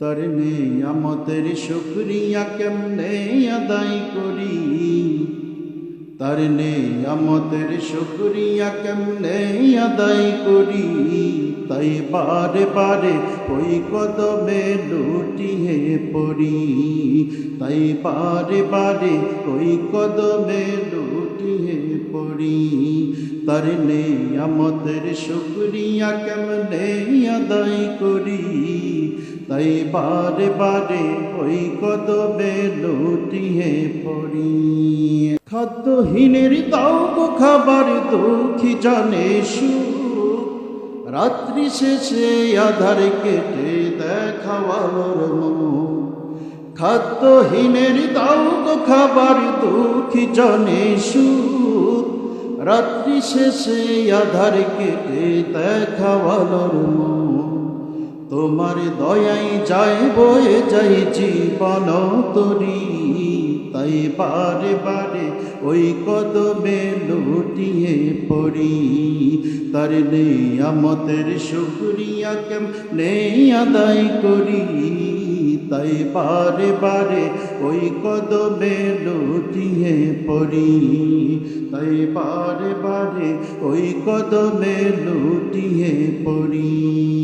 তার নেয়ামতের শুকরিয়া কেমনে আদায় করি, তার নেয়ামতের শুকরিয়া কেমনে আদায় করি। তাই বারে বারে ওই কদমে লুটিয়ে পড়ি, তাই বারে বারে ওই কদমে লুটিয়ে পড়ি। তার নেয়ামতের শুকরিয়া কেমনে আদায় করি, তাই বারে বারে ওই কদমে লুটিয়ে পড়ি। খাদ্যহীনের দাও গো খাবার, দুঃখী জানে সুখ, রাত্রি শেষে আধার কেটে দেখাওয়ার মুখ। খাদ্যহীনের দাও গো খাবার, দুঃখী জানে সুখ, রাত্রি শেষে আধার কেটে দেখাওয়ার মুখ। তোমার দয়াই যায় বয়ে যাই জীবন তরি, তাই বারে বারে ওই কদমে লুটিয়ে পড়ি। তার নেয়ামতের শুকরিয়া কেমনে আদায় করি, তাই বারে বারে ওই কদমে লুটিয়ে পড়ি, তাই বারে বারে ওই কদমে লুটিয়ে পড়ি।